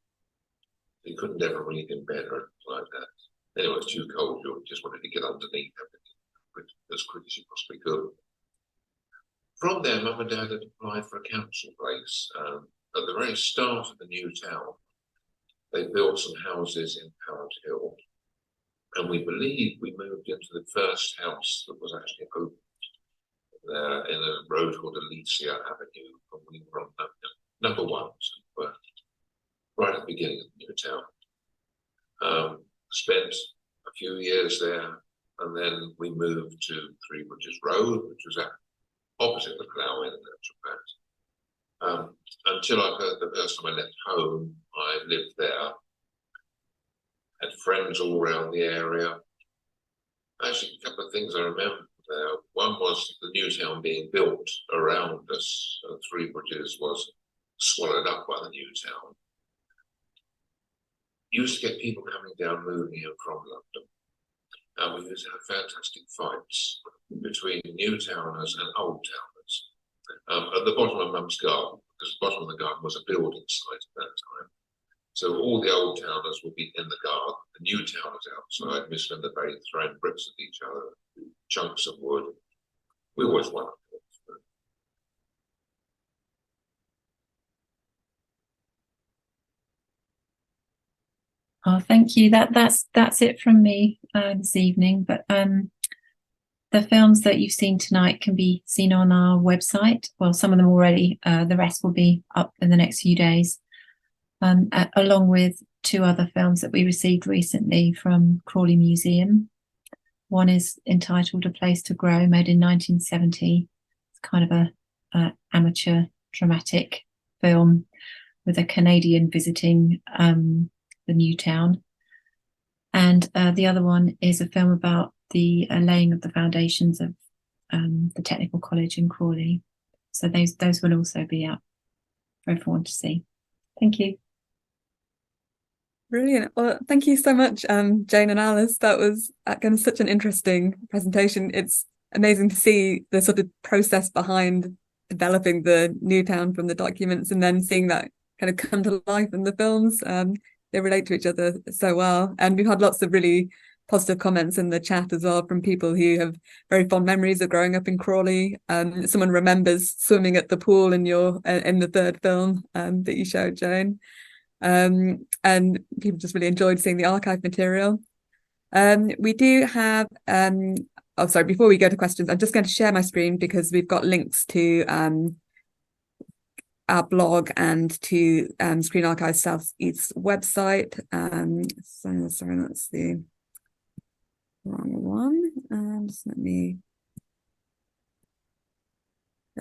You couldn't ever read in bed or anything like that. Anyway, it was too cold, you just wanted to get underneath everything as quick as you possibly could. From there, mum and dad had applied for a council place. At the very start of the new town, they built some houses in Howard Hill, and we believe we moved into the first house that was actually opened there in a road called Alicia Avenue, and we were on number 1, so we're right at the beginning of the new town. Spent a few years there, and then we moved to Three Bridges Road, which was opposite the Plough Inn, in actual fact. Until I heard the first time I left home, I lived there, had friends all around the area. Actually, a couple of things I remember there. One was the new town being built around us. Three Bridges was swallowed up by the new town. Used to get people coming down, moving in from London. And we used to have fantastic fights between new towners and old towners. At the bottom of Mum's garden, because the bottom of the garden was a building site at that time. So all the old towners would be in the garden, the new towners outside, missing the bay, throwing bricks at each other, chunks of wood. We always won. Oh, thank you. That's it from me this evening. But the films that you've seen tonight can be seen on our website. Well, some of them already. The rest will be up in the next few days, along with 2 other films that we received recently from Crawley Museum. One is entitled A Place to Grow, made in 1970. It's kind of a amateur dramatic film with a Canadian visiting the new town. And the other one is a film about the laying of the foundations of the Technical College in Crawley. So those will also be up for everyone to see. Thank you. Brilliant. Well, thank you so much, Jane and Alice. That was again such an interesting presentation. It's amazing to see the sort of process behind developing the new town from the documents, and then seeing that kind of come to life in the films. They relate to each other so well, and we've had lots of really positive comments in the chat as well from people who have very fond memories of growing up in Crawley. Someone remembers swimming at the pool in the third film that you showed, Jane. And people just really enjoyed seeing the archive material. We do have oh, sorry, before we go to questions, I'm just going to share my screen because we've got links to our blog and to Screen Archive South East's website. So sorry, that's the wrong one. Just let me.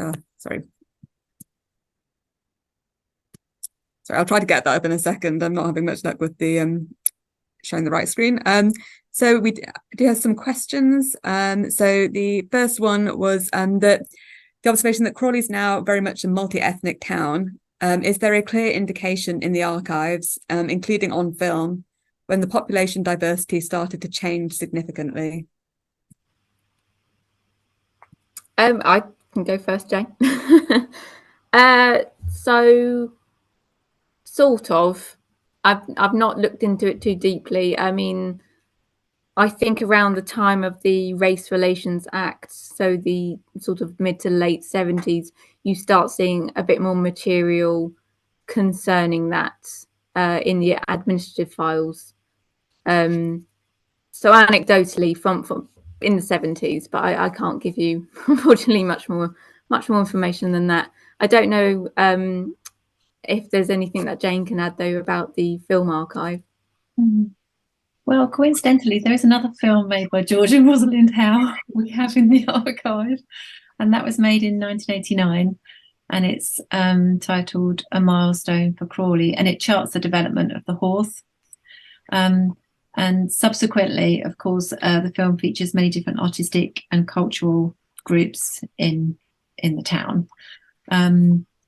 Oh, sorry. Sorry, I'll try to get that up in a second. I'm not having much luck with the showing the right screen. So we do have some questions. So the first one was that the observation that Crawley is now very much a multi-ethnic town. Is there a clear indication in the archives, including on film, when the population diversity started to change significantly? I can go first, Jane. So sort of. I've not looked into it too deeply. I mean, I think around the time of the Race Relations Act, so the sort of mid to late 70s, you start seeing a bit more material concerning that in the administrative files. So anecdotally from in the 70s, but I can't give you unfortunately much more information than that. I don't know if there's anything that Jane can add though about the film archive. Well, coincidentally, there is another film made by George and Rosalind Howe we have in the archive, and that was made in 1989, and it's titled A Milestone for Crawley, and it charts the development of the Horth. And subsequently, of course, the film features many different artistic and cultural groups in the town.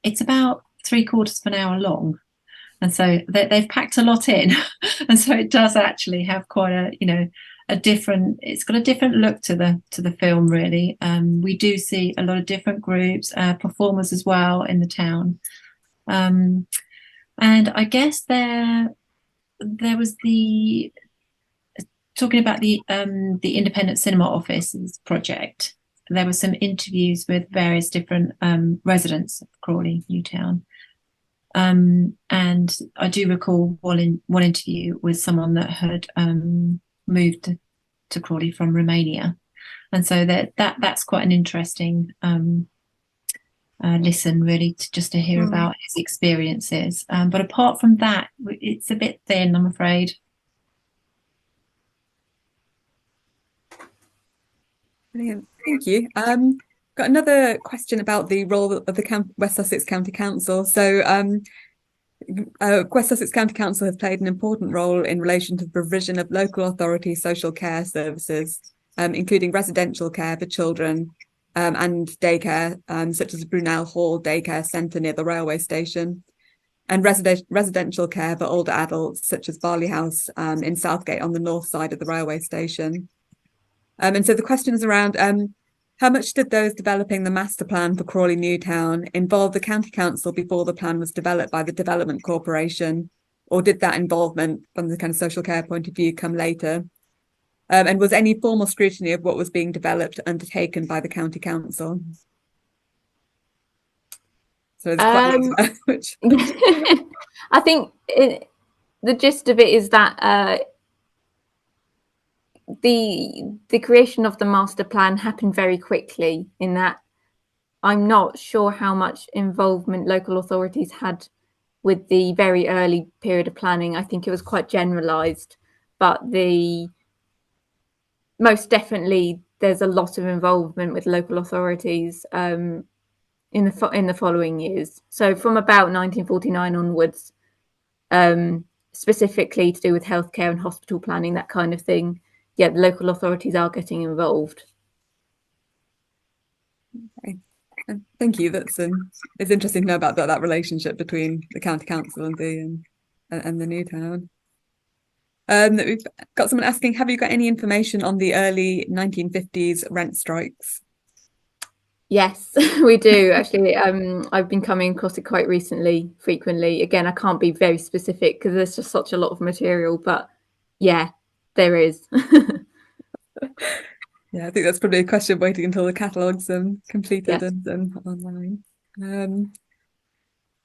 It's about 3/4 of an hour long, and so they've packed a lot in, and so it does actually have quite a different. It's got a different look to the film, really. We do see a lot of different groups, performers as well in the town, and I guess there was the talking about the Independent Cinema Office's project. There were some interviews with various different residents of Crawley New Town. And I do recall one interview with someone that had moved to Crawley from Romania. And so that's quite an interesting listen, really, to hear about his experiences. But apart from that, it's a bit thin, I'm afraid. Brilliant, thank you. Got another question about the role of the West Sussex County Council. So West Sussex County Council has played an important role in relation to the provision of local authority social care services, including residential care for children and daycare, such as the Brunel Hall Daycare Centre near the railway station, and residential care for older adults, such as Barley House in Southgate on the north side of the railway station. And so the question is around how much did those developing the master plan for Crawley New Town involve the county council before the plan was developed by the Development Corporation, or did that involvement from the kind of social care point of view come later? And was any formal scrutiny of what was being developed undertaken by the county council? So it's quite which... I think the gist of it is that the creation of the master plan happened very quickly, in that I'm not sure how much involvement local authorities had with the very early period of planning. I think it was quite generalized, but most definitely there's a lot of involvement with local authorities in the following years. So from about 1949 onwards, specifically to do with healthcare and hospital planning, that kind of thing, yeah, the local authorities are getting involved. Okay. Thank you. That's it's interesting to know about that relationship between the county council and the new town. We've got someone asking, have you got any information on the early 1950s rent strikes? Yes, we do actually. I've been coming across it quite frequently. Again, I can't be very specific because there's just such a lot of material, but yeah, there is. Yeah, I think that's probably a question waiting until the catalogue's completed. Yes. and online.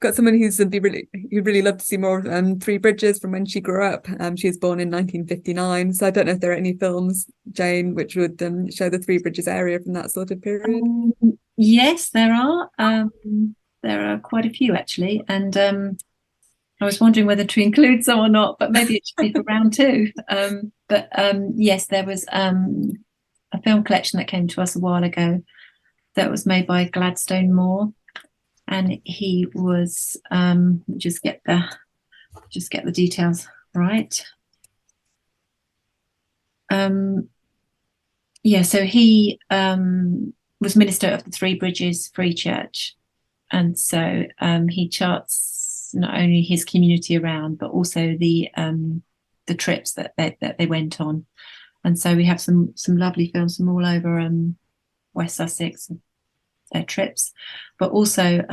Got someone who'd really love to see more of Three Bridges from when she grew up. She was born in 1959, so I don't know if there are any films, Jane, which would show the Three Bridges area from that sort of period. Yes, there are. There are quite a few actually, and I was wondering whether to include some or not, but maybe it should be for round two. But yes, there was a film collection that came to us a while ago that was made by Gladstone Moore, and he was just get the details right. Yeah, so he was minister of the Three Bridges Free Church, and so he charts not only his community around but also the trips that they went on, and so we have some lovely films from all over West Sussex, their trips, but also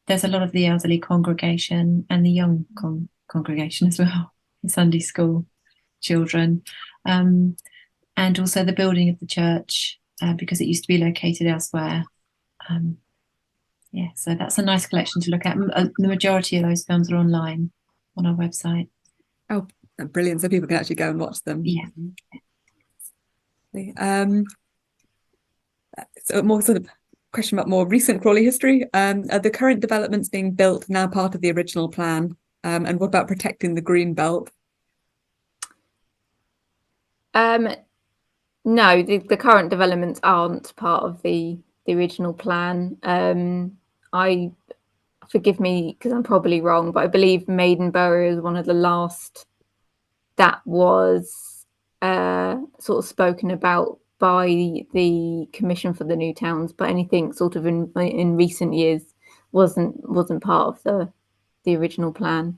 there's a lot of the elderly congregation and the young congregation as well, the Sunday school children, and also the building of the church because it used to be located elsewhere. Yeah, so that's a nice collection to look at. The majority of those films are online on our website. Oh, brilliant! So people can actually go and watch them. Yeah. So more sort of question about more recent Crawley history. Are the current developments being built now part of the original plan? And what about protecting the green belt? No, the current developments aren't part of the original plan. Forgive me because I'm probably wrong, but I believe Maidenbury is one of the last that was sort of spoken about by the Commission for the New Towns, but anything sort of in recent years wasn't part of the original plan.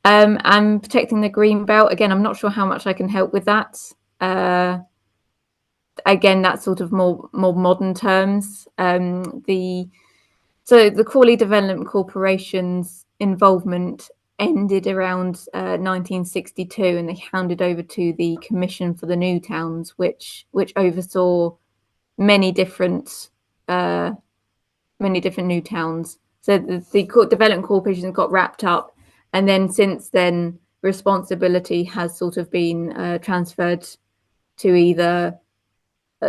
And protecting the green belt, again, I'm not sure how much I can help with that. Again, that's sort of more modern terms. So the Crawley Development Corporation's involvement ended around 1962, and they handed over to the Commission for the New Towns, which oversaw many different new towns. So the Development Corporation got wrapped up, and then since then responsibility has sort of been transferred to either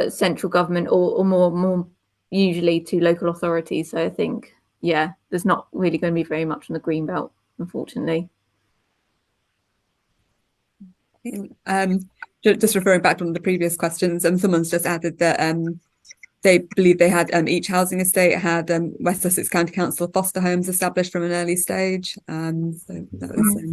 central government or more usually to local authorities. So I think, yeah, there's not really going to be very much on the green belt, unfortunately. Just referring back to one of the previous questions, and someone's just added that they believe they had each housing estate had West Sussex County Council foster homes established from an early stage. So that was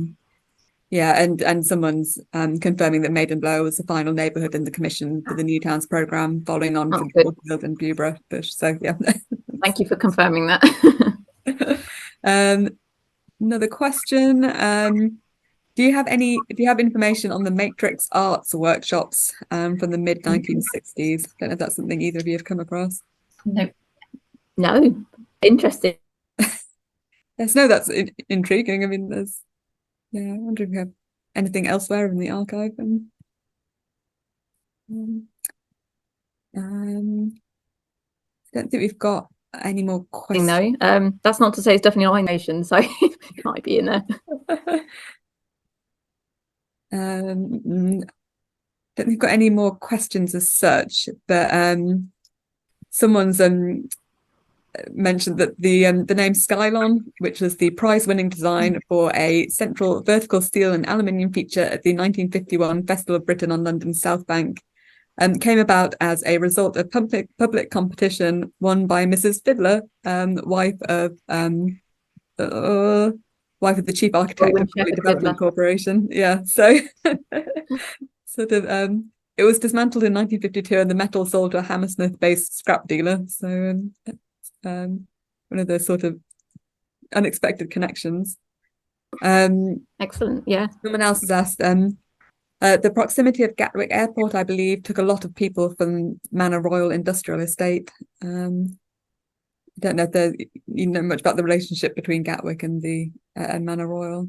yeah, and someone's confirming that Maidenblow was the final neighbourhood in the Commission for the New Towns programme, following on from Waterfield and Bewborough Bush. So yeah. Thank you for confirming that. Another question. Do you have information on the Matrix Arts workshops from the mid 1960s? Don't know if that's something either of you have come across. No. Interesting. Yes, no, that's intriguing. I mean, I wonder if we have anything elsewhere in the archive. I don't think we've got any more questions. No, that's not to say it's definitely not my nation, so it might be in there. Don't think we've got any more questions as such, but someone's mentioned that the name Skylon, which was the prize-winning design for a central vertical steel and aluminium feature at the 1951 Festival of Britain on London's South Bank, came about as a result of public competition won by Mrs. Fiddler, wife of wife of the chief architect of Crawley Development Corporation. Yeah, so sort of it was dismantled in 1952 and the metal sold to a Hammersmith-based scrap dealer. So one of those sort of unexpected connections. Excellent. Yeah. Someone else has asked, the proximity of Gatwick Airport, I believe, took a lot of people from Manor Royal Industrial Estate. I don't know if you know much about the relationship between Gatwick and the and Manor Royal.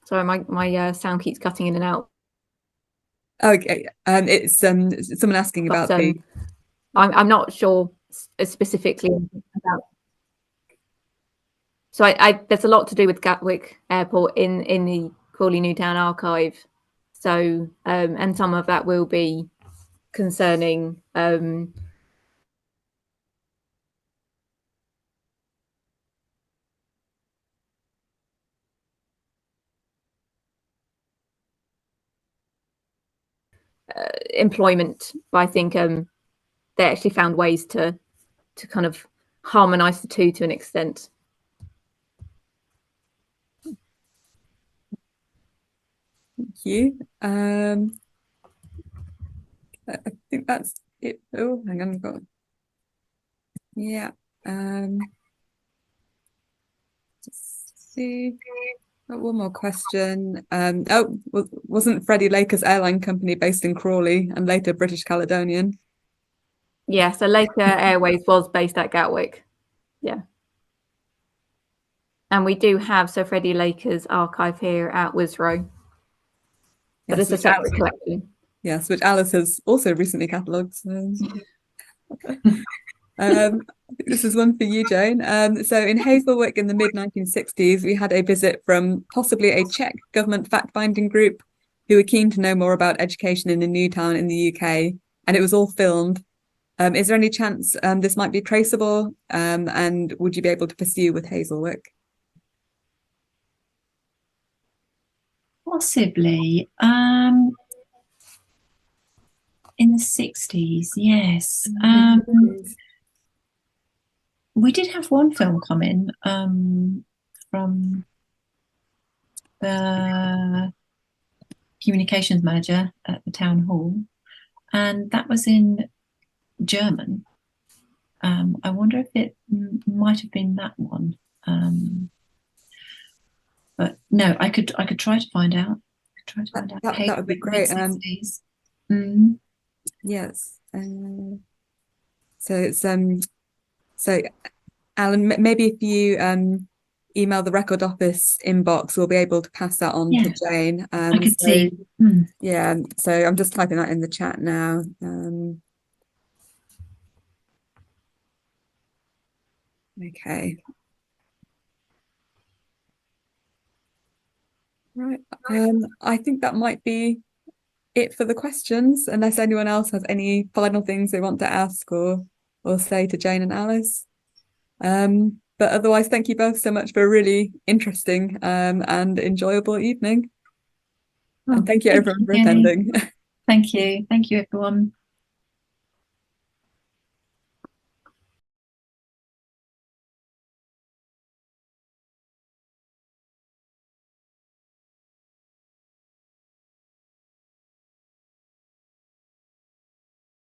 Sorry, my sound keeps cutting in and out. Okay, it's someone asking But, about the. I'm not sure specifically about. So there's a lot to do with Gatwick Airport in the Crawley New Town archive. So and some of that will be concerning employment, but I think they actually found ways to kind of harmonise the two to an extent. Thank you. I think that's it. Oh, hang on, I've got. Yeah. Just see. Got one more question. Wasn't Freddie Laker's airline company based in Crawley and later British Caledonian? Yeah, so Laker Airways was based at Gatwick. Yeah. And we do have Freddie Laker's archive here at Wisrow. But it's a separate collection. Yes, which Alice has also recently catalogued. So. This is one for you, Jane. So in Hazelwick in the mid-1960s, we had a visit from possibly a Czech government fact-finding group who were keen to know more about education in the new town in the UK, and it was all filmed. Is there any chance this might be traceable, and would you be able to pursue with Hazelwick? Possibly. In the 60s, yes. We did have one film come in from the communications manager at the town hall, and that was in German. I wonder if it might have been that one. But no, I could try to find out. That would be great. Yes. So it's so Alan, maybe if you email the record office inbox, we'll be able to pass that on to Jane. I could see. Yeah, so I'm just typing that in the chat now. Okay. Right. I think that might be it for the questions, unless anyone else has any final things they want to ask or say to Jane and Alice. But otherwise, thank you both so much for a really interesting and enjoyable evening. And thank you everyone for attending. Thank you. Thank you, everyone.